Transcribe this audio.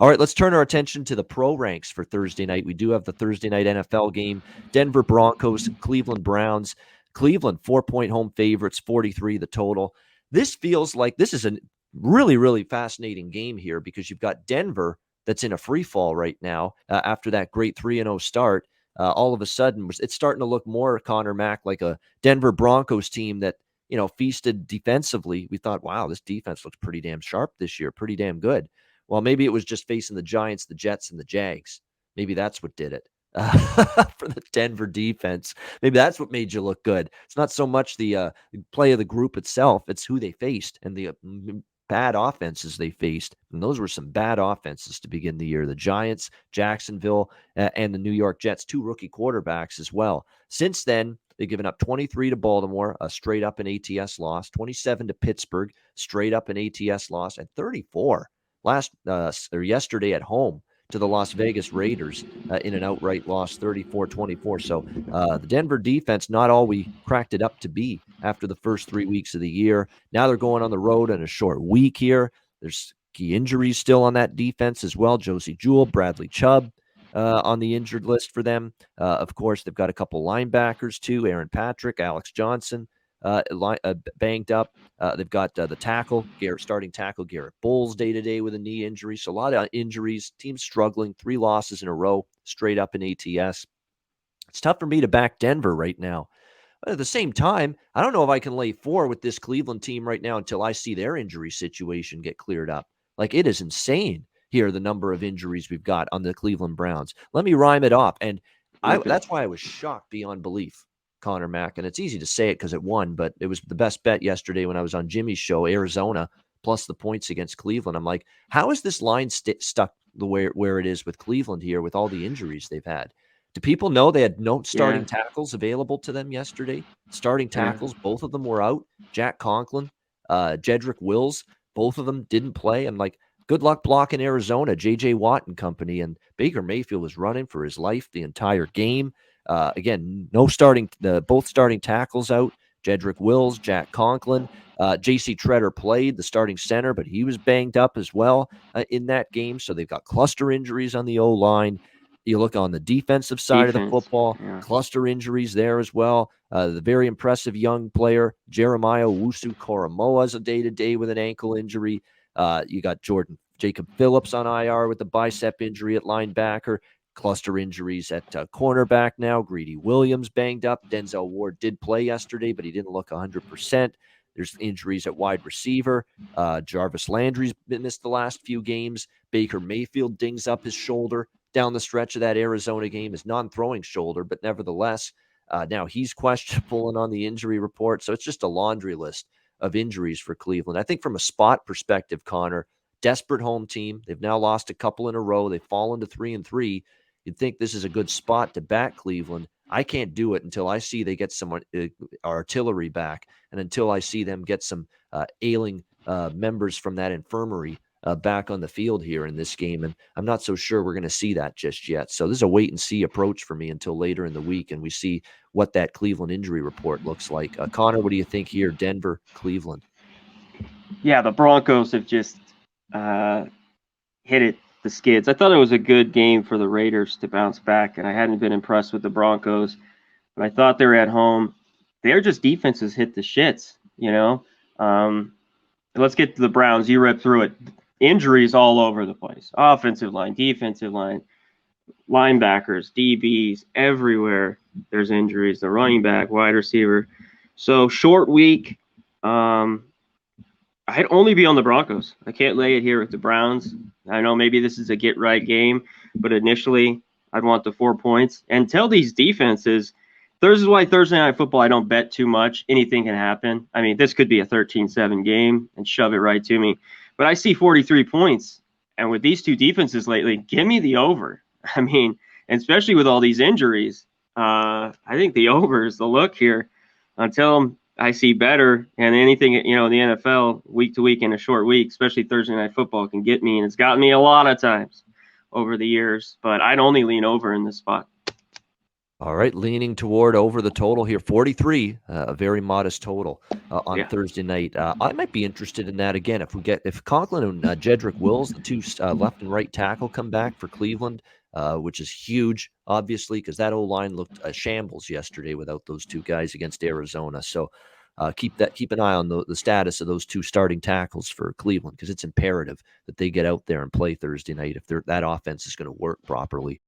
All right, let's turn our attention to the pro ranks for Thursday night. We do have the Thursday night NFL game. Denver Broncos, Cleveland Browns. Cleveland, 4-point home favorites, 43 the total. This feels like this is a really, really fascinating game here because you've got Denver that's in a free fall right now after that great 3-0 start. All of a sudden, it's starting to look more, Conor Mack, like a Denver Broncos team that, feasted defensively. We thought, wow, this defense looks pretty damn sharp this year, pretty damn good. Well, maybe it was just facing the Giants, the Jets, and the Jags. Maybe that's what did it for the Denver defense. Maybe that's what made you look good. It's not so much the play of the group itself. It's who they faced and the bad offenses they faced. And those were some bad offenses to begin the year. The Giants, Jacksonville, and the New York Jets, 2 rookie quarterbacks as well. Since then, they've given up 23 to Baltimore, a straight up an ATS loss, 27 to Pittsburgh, straight up an ATS loss, and 34 yesterday at home to the Las Vegas Raiders in an outright loss, 34-24. So the Denver defense, not all we cracked it up to be after the first 3 weeks of the year. Now they're going on the road in a short week here. There's key injuries still on that defense as well. Josie Jewell, Bradley Chubb on the injured list for them. Of course, they've got a couple linebackers too, Aaron Patrick, Alex Johnson, banged up. They've got the starting tackle Garrett Bowles day-to-day with a knee injury. So a lot of injuries, teams struggling, 3 losses in a row, straight up in ATS. It's tough for me to back Denver right now. But at the same time, I don't know if I can lay 4 with this Cleveland team right now until I see their injury situation get cleared up. Like, it is insane here, the number of injuries we've got on the Cleveland Browns. Let me rhyme it off. And that's why I was shocked beyond belief, Conor Mack. And it's easy to say it because it won, but it was the best bet yesterday when I was on Jimmy's show, Arizona, plus the points against Cleveland. I'm like, how is this line stuck where it is with Cleveland here with all the injuries they've had? Do people know they had no starting tackles available to them yesterday? Starting tackles, both of them were out. Jack Conklin, Jedrick Wills, both of them didn't play. I'm like, good luck blocking Arizona, J.J. Watt and company. And Baker Mayfield was running for his life the entire game. Again, both starting tackles out. Jedrick Wills, Jack Conklin. J.C. Treader played, the starting center, but he was banged up as well in that game. So they've got cluster injuries on the O-line. You look on the defensive side of the football, cluster injuries there as well. The very impressive young player, Jeremiah Owusu-Koramoah, is a day-to-day with an ankle injury. You got Jacob Phillips on IR with the bicep injury at linebacker. Cluster injuries at cornerback now. Greedy Williams banged up. Denzel Ward did play yesterday, but he didn't look 100%. There's injuries at wide receiver. Jarvis Landry's missed the last few games. Baker Mayfield dings up his shoulder down the stretch of that Arizona game, his non-throwing shoulder, but nevertheless, now he's questionable and on the injury report. So it's just a laundry list of injuries for Cleveland. I think from a spot perspective, Conor, desperate home team. They've now lost a couple in a row. They've fallen to 3-3. You'd think this is a good spot to back Cleveland. I can't do it until I see they get some artillery back and until I see them get some ailing members from that infirmary back on the field here in this game. And I'm not so sure we're going to see that just yet. So this is a wait-and-see approach for me until later in the week, and we see what that Cleveland injury report looks like. Conor, what do you think here, Denver, Cleveland? Yeah, the Broncos have just hit the skids. I thought it was a good game for the Raiders to bounce back, and I hadn't been impressed with the Broncos. But I thought they were at home. Their just defenses hit the shits, Let's get to the Browns. You ripped through it. Injuries all over the place. Offensive line, defensive line, linebackers, DBs, everywhere there's injuries. The running back, wide receiver. So short week. I'd only be on the Broncos. I can't lay it here with the Browns. I know maybe this is a get-right game, but initially I'd want the 4 points. And tell these defenses, this is why Thursday Night Football I don't bet too much. Anything can happen. I mean, this could be a 13-7 game and shove it right to me. But I see 43 points. And with these two defenses lately, give me the over. I mean, especially with all these injuries, I think the over is the look here until I see better. And anything, in the NFL, week to week in a short week, especially Thursday Night Football, can get me. And it's gotten me a lot of times over the years. But I'd only lean over in this spot. All right, leaning toward over the total here, 43, a very modest total on Thursday night. I might be interested in that again if Conklin and Jedrick Wills, the two left and right tackle, come back for Cleveland, which is huge, obviously, because that O-line looked a shambles yesterday without those two guys against Arizona. So keep an eye on the status of those two starting tackles for Cleveland, because it's imperative that they get out there and play Thursday night if that offense is going to work properly.